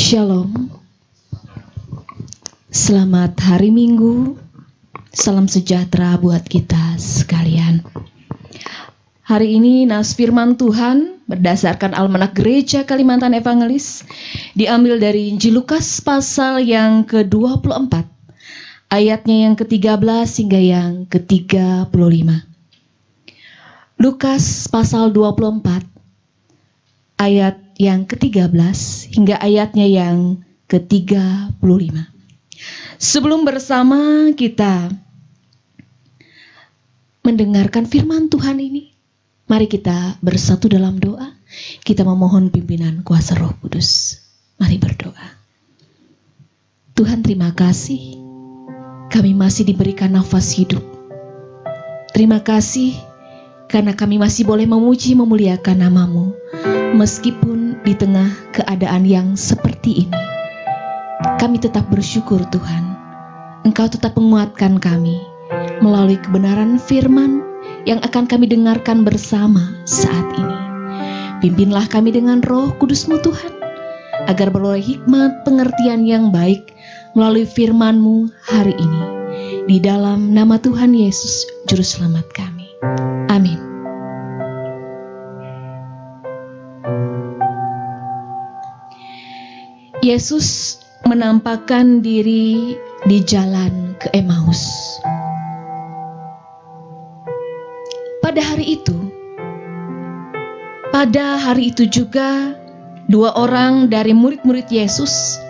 Shalom. Selamat hari Minggu. Salam sejahtera buat kita sekalian. Hari ini nas firman Tuhan berdasarkan Almanak Gereja Kalimantan Evangelis diambil dari Injil Lukas pasal yang ke-24, ayatnya yang ke-13 hingga yang ke-35. Lukas pasal 24 ayat yang ke-13 hingga ayatnya yang ke-35. Sebelum bersama kita mendengarkan firman Tuhan ini, mari kita bersatu dalam doa. Kita memohon pimpinan kuasa Roh Kudus. Mari berdoa. Tuhan, terima kasih kami masih diberikan nafas hidup. Terima kasih karena kami masih boleh memuji memuliakan nama-Mu, meskipun di tengah keadaan yang seperti ini. Kami tetap bersyukur Tuhan, Engkau tetap menguatkan kami melalui kebenaran firman yang akan kami dengarkan bersama saat ini. Pimpinlah kami dengan Roh Kudus-Mu Tuhan, agar beroleh hikmat pengertian yang baik melalui firman-Mu hari ini. Di dalam nama Tuhan Yesus, Juru Selamat kami. Amin. Yesus menampakkan diri di jalan ke Emmaus. Pada hari itu juga, dua orang dari murid-murid Yesus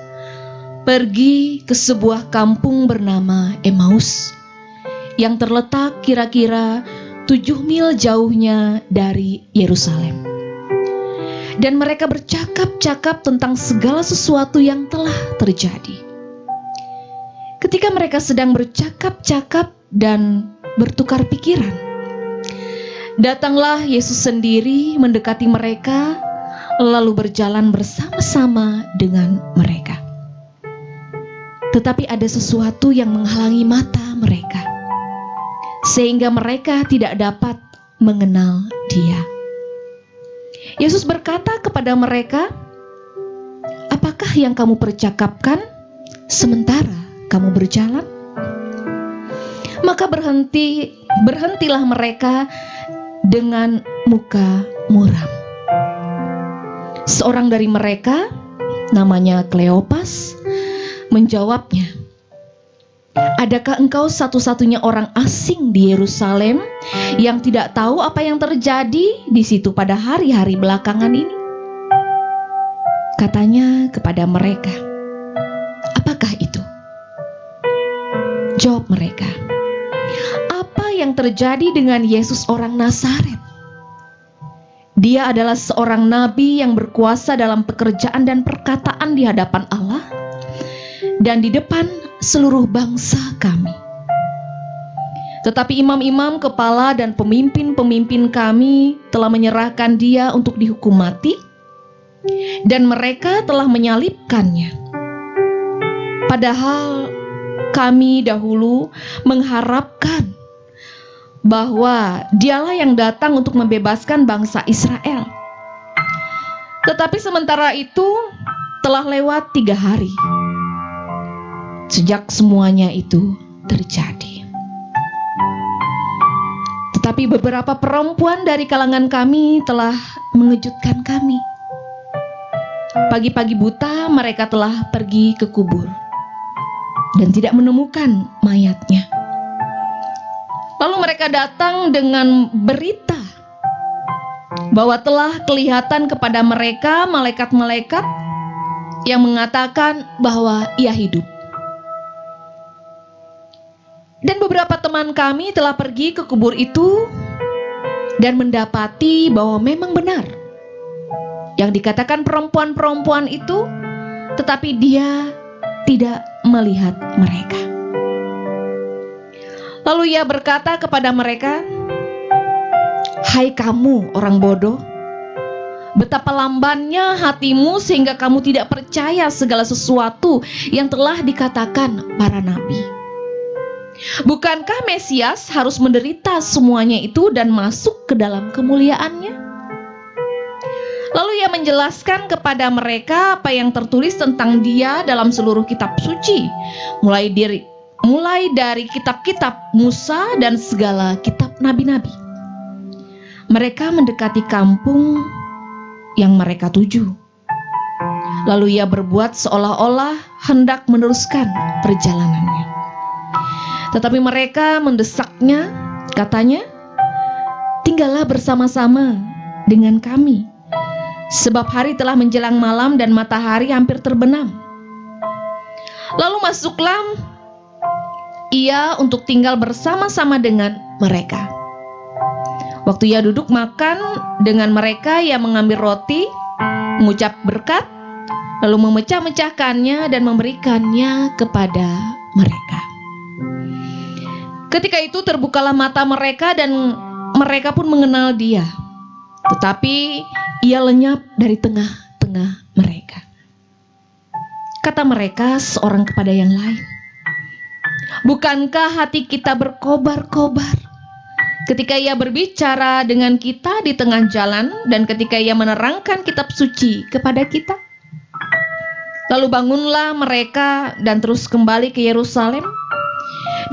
pergi ke sebuah kampung bernama Emmaus yang terletak kira-kira 7 mil jauhnya dari Yerusalem. Dan mereka bercakap-cakap tentang segala sesuatu yang telah terjadi. Ketika mereka sedang bercakap-cakap dan bertukar pikiran, datanglah Yesus sendiri mendekati mereka, lalu berjalan bersama-sama dengan mereka. Tetapi ada sesuatu yang menghalangi mata mereka, sehingga mereka tidak dapat mengenal Dia. Yesus berkata kepada mereka, "Apakah yang kamu percakapkan sementara kamu berjalan?" Maka berhentilah mereka dengan muka muram. Seorang dari mereka, namanya Kleopas, menjawabnya, "Adakah engkau satu-satunya orang asing di Yerusalem yang tidak tahu apa yang terjadi di situ pada hari-hari belakangan ini?" Katanya kepada mereka, "Apakah itu?" Jawab mereka, "Apa yang terjadi dengan Yesus orang Nazaret? Dia adalah seorang nabi yang berkuasa dalam pekerjaan dan perkataan di hadapan Allah dan di depan seluruh bangsa kami. Tetapi imam-imam kepala dan pemimpin-pemimpin kami telah menyerahkan Dia untuk dihukum mati, dan mereka telah menyalibkannya. Padahal kami dahulu mengharapkan bahwa Dialah yang datang untuk membebaskan bangsa Israel. Tetapi sementara itu telah lewat 3 hari sejak semuanya itu terjadi. Tetapi beberapa perempuan dari kalangan kami telah mengejutkan kami. Pagi-pagi buta mereka telah pergi ke kubur dan tidak menemukan mayatnya. Lalu mereka datang dengan berita bahwa telah kelihatan kepada mereka malaikat-malaikat yang mengatakan bahwa Ia hidup. Dan beberapa teman kami telah pergi ke kubur itu dan mendapati bahwa memang benar yang dikatakan perempuan-perempuan itu, tetapi Dia tidak melihat mereka." Lalu Ia berkata kepada mereka, "Hai kamu orang bodoh, betapa lambannya hatimu sehingga kamu tidak percaya segala sesuatu yang telah dikatakan para nabi. Bukankah Mesias harus menderita semuanya itu dan masuk ke dalam kemuliaannya?" Lalu ia menjelaskan kepada mereka apa yang tertulis tentang dia dalam seluruh kitab suci, mulai dari kitab-kitab Musa dan segala kitab nabi-nabi. Mereka mendekati kampung yang mereka tuju. Lalu ia berbuat seolah-olah hendak meneruskan perjalanannya. Tetapi mereka mendesaknya, katanya, "Tinggallah bersama-sama dengan kami, sebab hari telah menjelang malam dan matahari hampir terbenam." Lalu masuklah ia untuk tinggal bersama-sama dengan mereka. Waktu ia duduk makan dengan mereka, ia mengambil roti, mengucap berkat, lalu memecah-mecahkannya dan memberikannya kepada mereka. Ketika itu terbukalah mata mereka dan mereka pun mengenal dia. Tetapi ia lenyap dari tengah-tengah mereka. Kata mereka seorang kepada yang lain, "Bukankah hati kita berkobar-kobar ketika ia berbicara dengan kita di tengah jalan dan ketika ia menerangkan kitab suci kepada kita?" Lalu bangunlah mereka dan terus kembali ke Yerusalem.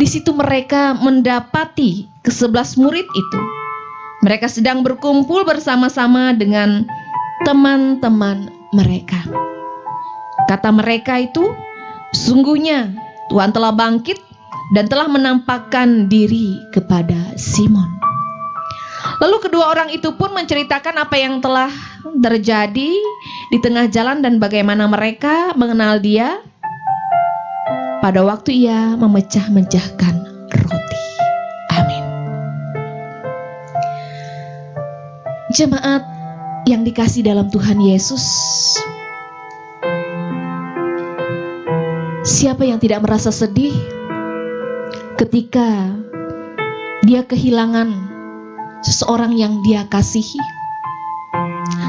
Di situ mereka mendapati ke-11 murid itu. Mereka sedang berkumpul bersama-sama dengan teman-teman mereka. Kata mereka itu, "Sungguhnya Tuhan telah bangkit dan telah menampakkan diri kepada Simon." Lalu kedua orang itu pun menceritakan apa yang telah terjadi di tengah jalan dan bagaimana mereka mengenal dia pada waktu ia memecah-mecahkan roti. Amin. Jemaat yang dikasih dalam Tuhan Yesus, siapa yang tidak merasa sedih ketika dia kehilangan seseorang yang dia kasihi?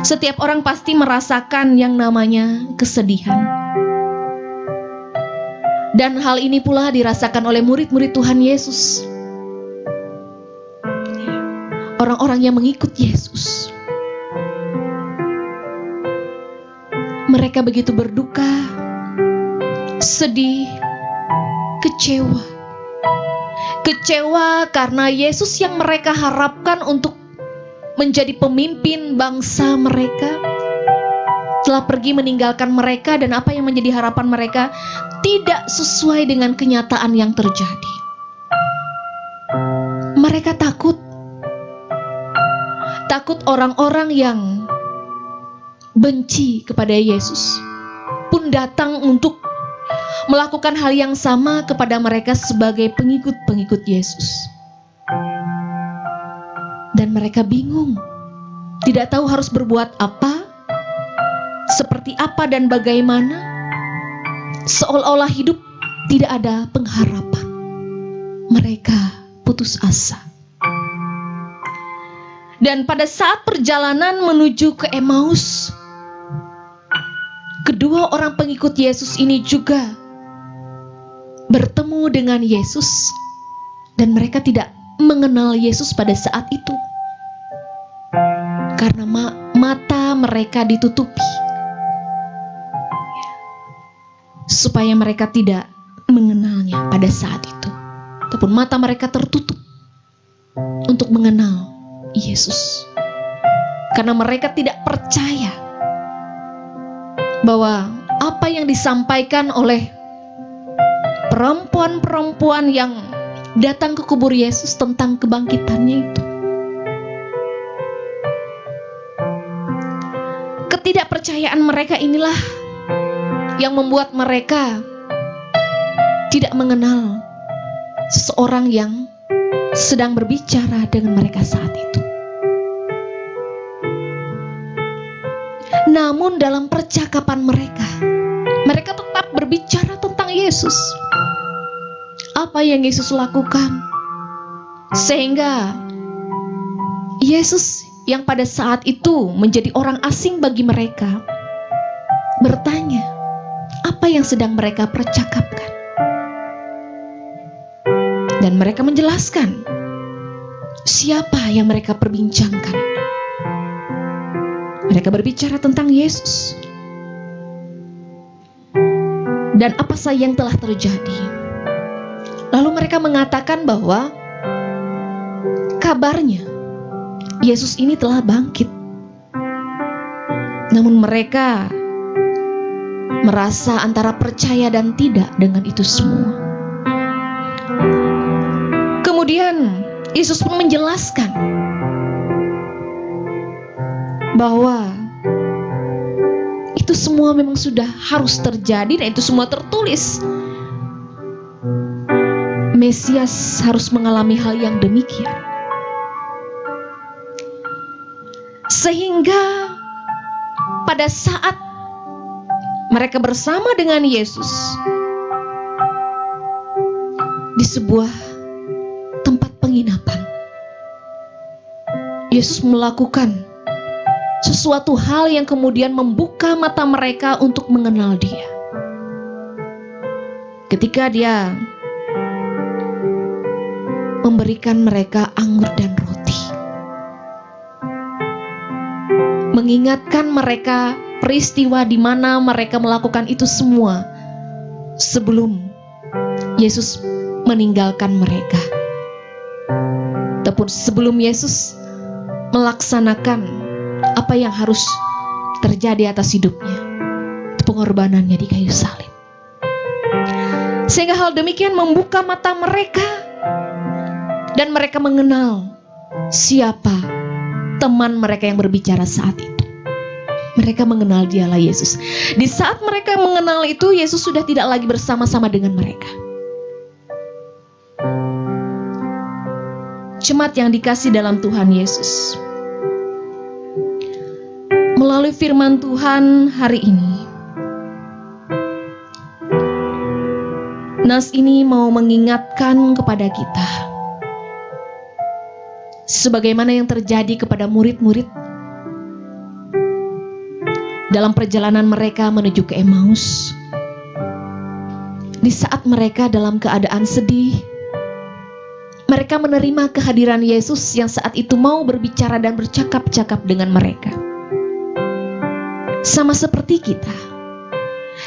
Setiap orang pasti merasakan yang namanya kesedihan. Dan hal ini pula dirasakan oleh murid-murid Tuhan Yesus. Orang-orang yang mengikut Yesus. Mereka begitu berduka, sedih, kecewa. Kecewa karena Yesus yang mereka harapkan untuk menjadi pemimpin bangsa mereka telah pergi meninggalkan mereka, dan apa yang menjadi harapan mereka tidak sesuai dengan kenyataan yang terjadi. Mereka takut orang-orang yang benci kepada Yesus pun datang untuk melakukan hal yang sama kepada mereka sebagai pengikut-pengikut Yesus. Dan mereka bingung, tidak tahu harus berbuat apa, seperti apa dan bagaimana. Seolah-olah hidup tidak ada pengharapan. Mereka putus asa. Dan pada saat perjalanan menuju ke Emmaus, kedua orang pengikut Yesus ini juga bertemu dengan Yesus, dan mereka tidak mengenal Yesus pada saat itu karena mata mereka ditutupi supaya mereka tidak mengenalnya pada saat itu, ataupun mata mereka tertutup untuk mengenal Yesus, karena mereka tidak percaya bahwa apa yang disampaikan oleh perempuan-perempuan yang datang ke kubur Yesus tentang kebangkitannya itu. Ketidakpercayaan mereka inilah yang membuat mereka tidak mengenal seseorang yang sedang berbicara dengan mereka saat itu. Namun dalam percakapan mereka tetap berbicara tentang Yesus. Apa yang Yesus lakukan, sehingga Yesus yang pada saat itu menjadi orang asing bagi mereka bertanya, apa yang sedang mereka percakapkan? Dan mereka menjelaskan siapa yang mereka perbincangkan. Mereka berbicara tentang Yesus dan apa saja yang telah terjadi. Lalu mereka mengatakan bahwa kabarnya Yesus ini telah bangkit. Namun mereka merasa antara percaya dan tidak dengan itu semua. Kemudian Yesus pun menjelaskan bahwa itu semua memang sudah harus terjadi dan itu semua tertulis. Mesias harus mengalami hal yang demikian. Sehingga pada saat mereka bersama dengan Yesus di sebuah tempat penginapan, Yesus melakukan sesuatu hal yang kemudian membuka mata mereka untuk mengenal Dia. Ketika Dia memberikan mereka anggur dan roti, mengingatkan mereka peristiwa di mana mereka melakukan itu semua sebelum Yesus meninggalkan mereka, ataupun sebelum Yesus melaksanakan apa yang harus terjadi atas hidupnya, pengorbanannya di kayu salib. Sehingga hal demikian membuka mata mereka dan mereka mengenal siapa teman mereka yang berbicara saat itu. Mereka mengenal Dialah Yesus. Di saat mereka mengenal itu, Yesus sudah tidak lagi bersama-sama dengan mereka. Jemaat yang dikasih dalam Tuhan Yesus, melalui firman Tuhan hari ini, nas ini mau mengingatkan kepada kita sebagaimana yang terjadi kepada murid-murid dalam perjalanan mereka menuju ke Emmaus. Di saat mereka dalam keadaan sedih, mereka menerima kehadiran Yesus yang saat itu mau berbicara dan bercakap-cakap dengan mereka. Sama seperti kita,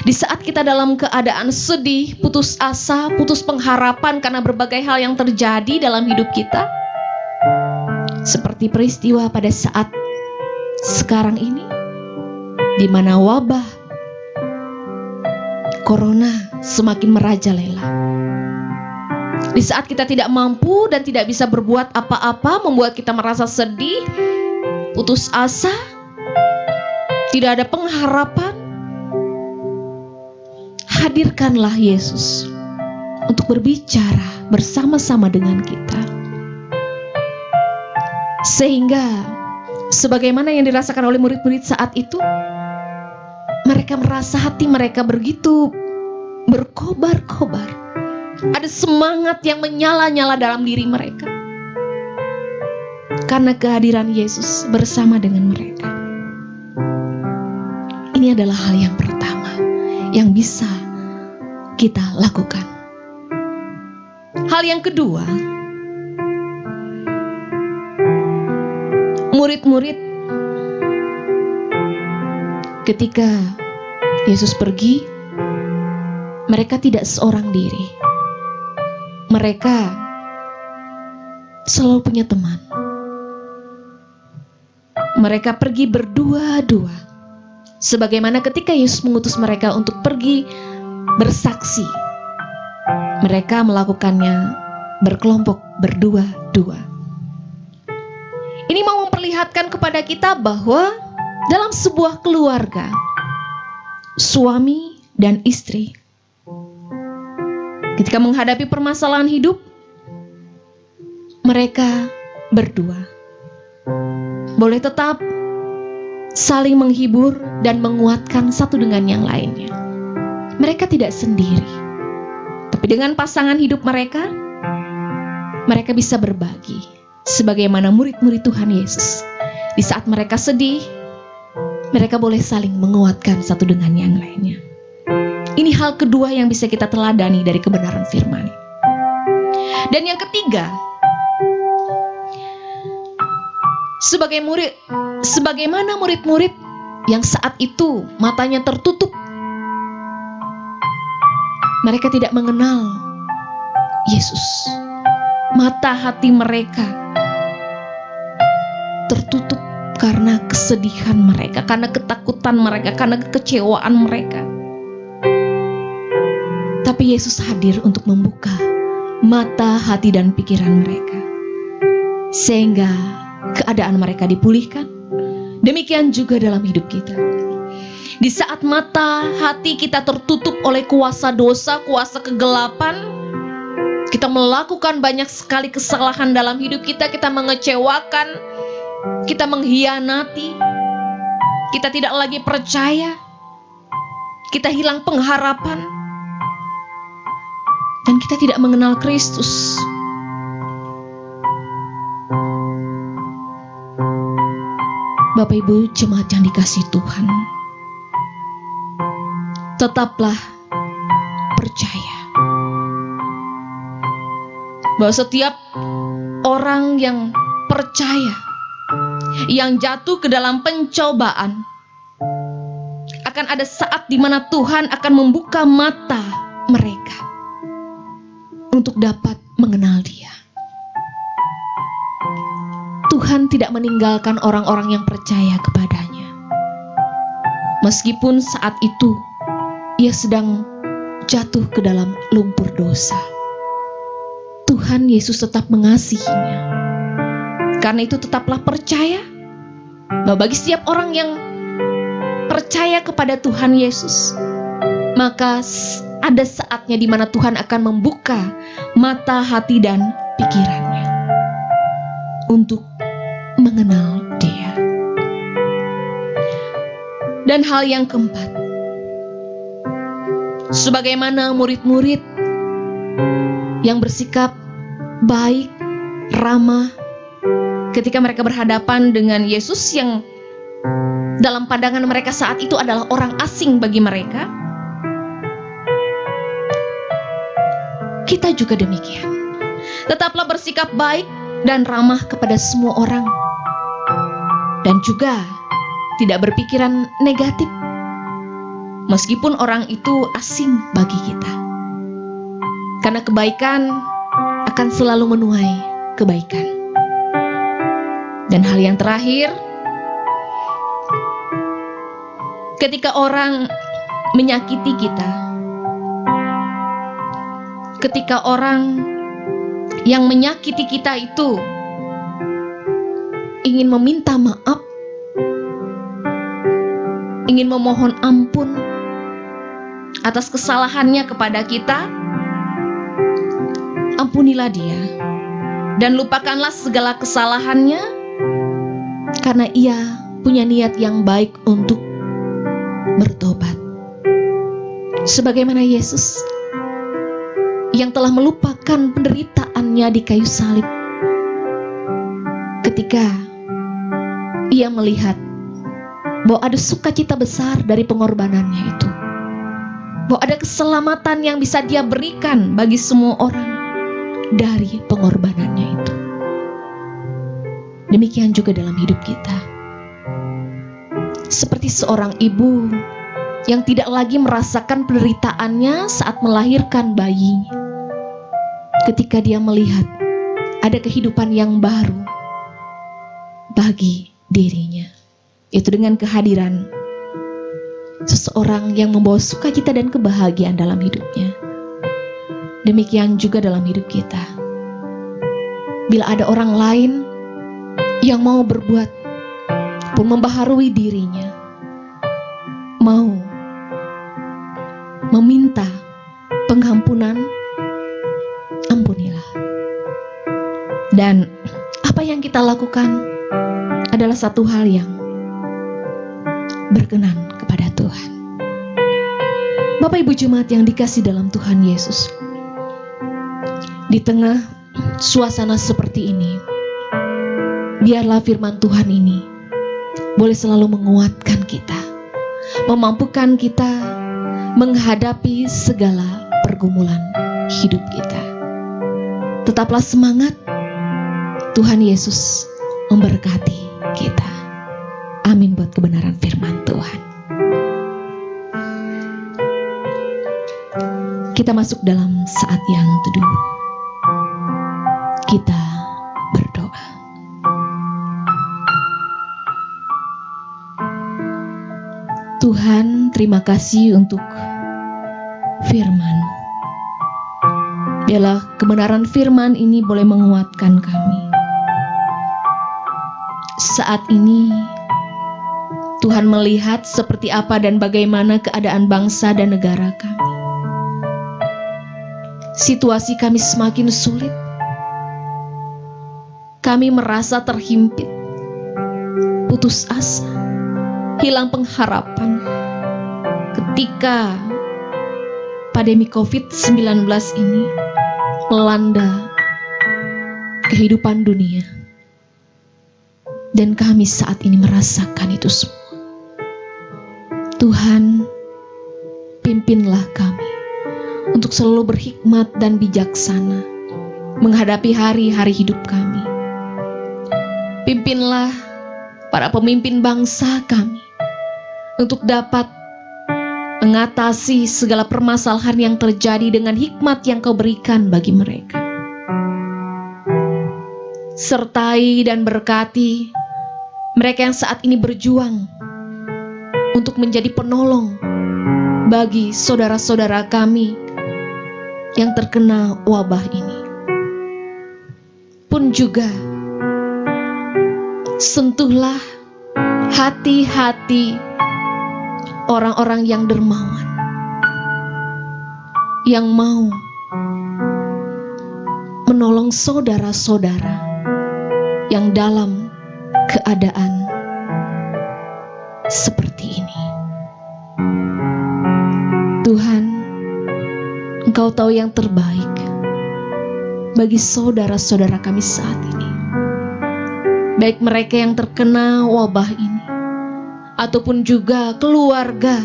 di saat kita dalam keadaan sedih, putus asa, putus pengharapan karena berbagai hal yang terjadi dalam hidup kita, seperti peristiwa pada saat sekarang ini, di mana wabah Corona semakin merajalela. Di saat kita tidak mampu dan tidak bisa berbuat apa-apa, membuat kita merasa sedih, putus asa, tidak ada pengharapan, hadirkanlah Yesus untuk berbicara bersama-sama dengan kita. Sehingga sebagaimana yang dirasakan oleh murid-murid saat itu, mereka merasa hati mereka begitu berkobar-kobar. Ada semangat yang menyala-nyala dalam diri mereka karena kehadiran Yesus bersama dengan mereka. Ini adalah hal yang pertama yang bisa kita lakukan. Hal yang kedua, murid-murid ketika Yesus pergi, mereka tidak seorang diri. Mereka selalu punya teman. Mereka pergi berdua-dua. Sebagaimana ketika Yesus mengutus mereka untuk pergi bersaksi, mereka melakukannya berkelompok, berdua-dua. Ini mau memperlihatkan kepada kita bahwa dalam sebuah keluarga, suami dan istri, ketika menghadapi permasalahan hidup, mereka berdua boleh tetap saling menghibur dan menguatkan satu dengan yang lainnya. Mereka tidak sendiri, tapi dengan pasangan hidup mereka, mereka bisa berbagi sebagaimana murid-murid Tuhan Yesus. Di saat mereka sedih, mereka boleh saling menguatkan satu dengan yang lainnya. Ini hal kedua yang bisa kita teladani dari kebenaran firman. Dan yang ketiga, sebagai murid, sebagaimana murid-murid yang saat itu matanya tertutup. Mereka tidak mengenal Yesus. Mata hati mereka tertutup karena kesedihan mereka, karena ketakutan mereka, karena kekecewaan mereka. Tapi Yesus hadir untuk membuka mata hati dan pikiran mereka, sehingga keadaan mereka dipulihkan. Demikian juga dalam hidup kita. Di saat mata hati kita tertutup oleh kuasa dosa, kuasa kegelapan, kita melakukan banyak sekali kesalahan dalam hidup kita. Kita mengecewakan, kita mengkhianati, kita tidak lagi percaya, kita hilang pengharapan, dan kita tidak mengenal Kristus. Bapak Ibu jemaat yang dikasihi Tuhan, tetaplah percaya bahwa setiap orang yang percaya, yang jatuh ke dalam pencobaan, akan ada saat di mana Tuhan akan membuka mata mereka untuk dapat mengenal Dia. Tuhan tidak meninggalkan orang-orang yang percaya kepadanya. Meskipun saat itu ia sedang jatuh ke dalam lumpur dosa, Tuhan Yesus tetap mengasihinya. Karena itu tetaplah percaya bahwa bagi setiap orang yang percaya kepada Tuhan Yesus, maka ada saatnya di mana Tuhan akan membuka mata hati dan pikirannya untuk mengenal Dia. Dan hal yang keempat, sebagaimana murid-murid yang bersikap baik, ramah ketika mereka berhadapan dengan Yesus yang dalam pandangan mereka saat itu adalah orang asing bagi mereka, kita juga demikian. Tetaplah bersikap baik dan ramah kepada semua orang, dan juga tidak berpikiran negatif meskipun orang itu asing bagi kita, karena kebaikan akan selalu menuai kebaikan. Dan hal yang terakhir, ketika orang menyakiti kita, ketika orang yang menyakiti kita itu ingin meminta maaf, ingin memohon ampun atas kesalahannya kepada kita, ampunilah dia dan lupakanlah segala kesalahannya, karena ia punya niat yang baik untuk bertobat. Sebagaimana Yesus yang telah melupakan penderitaannya di kayu salib, ketika ia melihat bahwa ada sukacita besar dari pengorbanannya itu, bahwa ada keselamatan yang bisa dia berikan bagi semua orang dari pengorbanannya itu. Demikian juga dalam hidup kita. Seperti seorang ibu yang tidak lagi merasakan penderitaannya saat melahirkan bayinya, ketika dia melihat ada kehidupan yang baru bagi dirinya, itu dengan kehadiran seseorang yang membawa sukacita dan kebahagiaan dalam hidupnya. Demikian juga dalam hidup kita. Bila ada orang lain yang mau berbuat pun membaharui dirinya, mau meminta pengampunan, ampunilah. Dan apa yang kita lakukan adalah satu hal yang berkenan kepada Tuhan. Bapak Ibu jemaat yang dikasih dalam Tuhan Yesus, di tengah suasana seperti ini, biarlah firman Tuhan ini boleh selalu menguatkan kita, memampukan kita menghadapi segala pergumulan hidup kita. Tetaplah semangat, Tuhan Yesus memberkati kita. kebenaran firman Tuhan. Kita masuk dalam saat yang teduh. Kita berdoa. Tuhan, terima kasih untuk firman. Biarlah kebenaran firman ini boleh menguatkan kami. Saat ini Tuhan melihat seperti apa dan bagaimana keadaan bangsa dan negara kami. Situasi kami semakin sulit. Kami merasa terhimpit, putus asa, hilang pengharapan ketika pandemi COVID-19 ini melanda kehidupan dunia. Dan kami saat ini merasakan itu semua. Tuhan, pimpinlah kami untuk selalu berhikmat dan bijaksana menghadapi hari-hari hidup kami. Pimpinlah para pemimpin bangsa kami untuk dapat mengatasi segala permasalahan yang terjadi dengan hikmat yang Kau berikan bagi mereka. Sertai dan berkati mereka yang saat ini berjuang untuk menjadi penolong bagi saudara-saudara kami yang terkena wabah ini. Pun juga sentuhlah hati-hati orang-orang yang dermawan, yang mau menolong saudara-saudara yang dalam keadaan seperti ini. Tuhan, Engkau tahu yang terbaik bagi saudara-saudara kami saat ini, baik mereka yang terkena wabah ini ataupun juga keluarga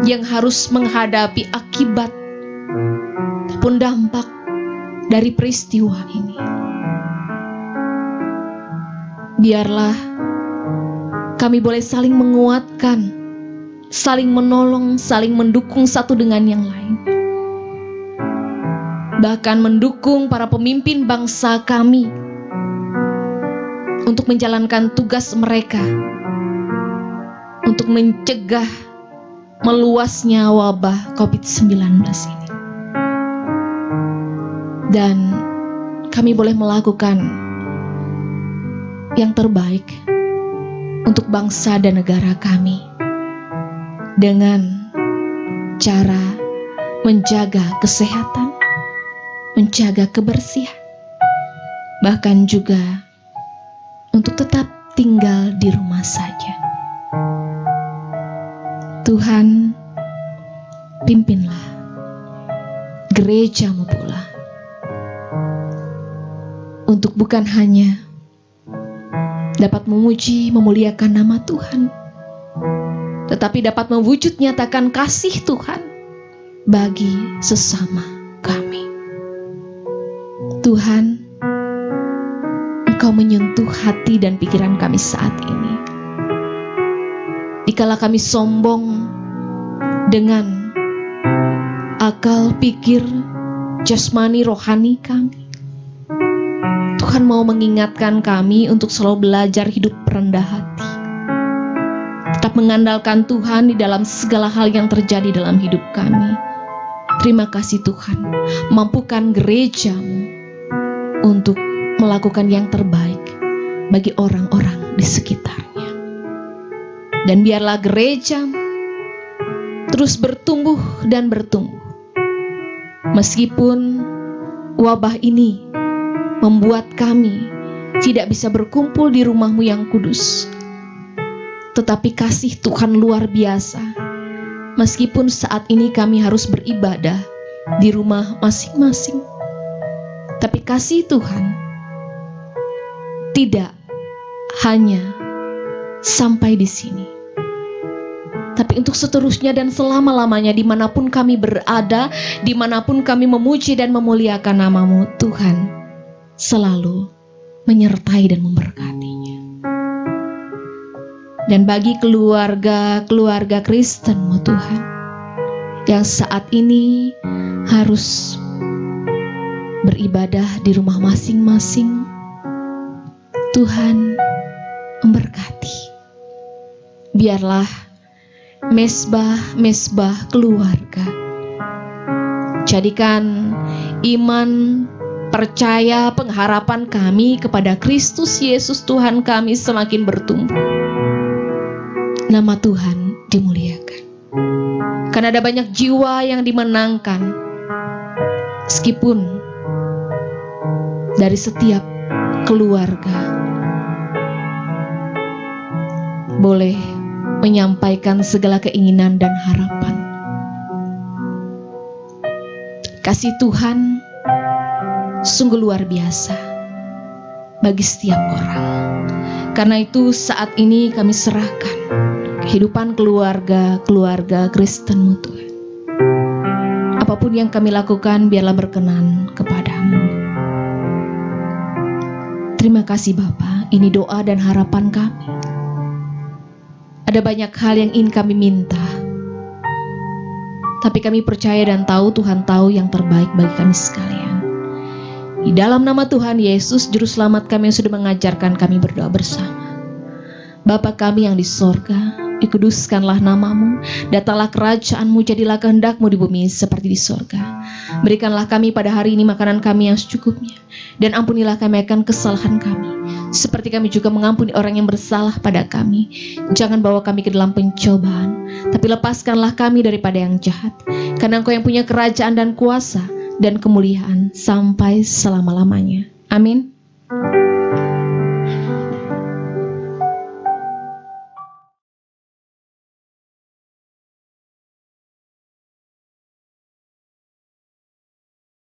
yang harus menghadapi akibat ataupun dampak dari peristiwa ini. Biarlah kami boleh saling menguatkan, saling menolong, saling mendukung satu dengan yang lain. Bahkan mendukung para pemimpin bangsa kami untuk menjalankan tugas mereka untuk mencegah meluasnya wabah COVID-19 ini. Dan kami boleh melakukan yang terbaik untuk bangsa dan negara kami dengan cara menjaga kesehatan, menjaga kebersihan, bahkan juga untuk tetap tinggal di rumah saja. Tuhan, pimpinlah gereja-Mu pula untuk bukan hanya dapat memuji, memuliakan nama Tuhan, tetapi dapat mewujud nyatakan kasih Tuhan bagi sesama kami. Tuhan, Engkau menyentuh hati dan pikiran kami saat ini. Dikala kami sombong dengan akal, pikir, jasmani, rohani kami, Tuhan mau mengingatkan kami untuk selalu belajar hidup rendah hati. Tetap mengandalkan Tuhan di dalam segala hal yang terjadi dalam hidup kami. Terima kasih Tuhan, mampukan gereja-Mu untuk melakukan yang terbaik bagi orang-orang di sekitarnya. Dan biarlah gereja terus bertumbuh dan bertumbuh. Meskipun wabah ini membuat kami tidak bisa berkumpul di rumah-Mu yang kudus, tetapi kasih Tuhan luar biasa. Meskipun saat ini kami harus beribadah di rumah masing-masing, tapi kasih Tuhan tidak hanya sampai di sini, tapi untuk seterusnya dan selama-lamanya, dimanapun kami berada, dimanapun kami memuji dan memuliakan nama-Mu, Tuhan selalu menyertai dan memberkatinya. Dan bagi keluarga Kristen-Mu Tuhan, yang saat ini harus beribadah di rumah masing-masing, Tuhan memberkati. Biarlah mesbah keluarga, jadikan iman, percaya, pengharapan kami kepada Kristus Yesus Tuhan kami semakin bertumbuh. Nama Tuhan dimuliakan. Karena ada banyak jiwa yang dimenangkan, meskipun dari setiap keluarga boleh menyampaikan segala keinginan dan harapan. Kasih Tuhan sungguh luar biasa bagi setiap orang. Karena itu saat ini kami serahkan kehidupan keluarga Kristen-Mu Tuhan. Apapun yang kami lakukan, biarlah berkenan kepadamu. Terima kasih Bapa, ini doa dan harapan kami. Ada banyak hal yang ingin kami minta, tapi kami percaya dan tahu Tuhan tahu yang terbaik bagi kami sekalian. Di dalam nama Tuhan Yesus, Juru Selamat kami yang sudah mengajarkan kami berdoa bersama. Bapa kami yang di sorga, dikuduskanlah namamu, datanglah kerajaan-Mu, jadilah kehendak-Mu di bumi seperti di sorga. Berikanlah kami pada hari ini makanan kami yang secukupnya, dan ampunilah kami akan kesalahan kami, seperti kami juga mengampuni orang yang bersalah pada kami. Jangan bawa kami ke dalam pencobaan, tapi lepaskanlah kami daripada yang jahat. Karena Engkau yang punya kerajaan dan kuasa dan kemuliaan sampai selama-lamanya. Amin.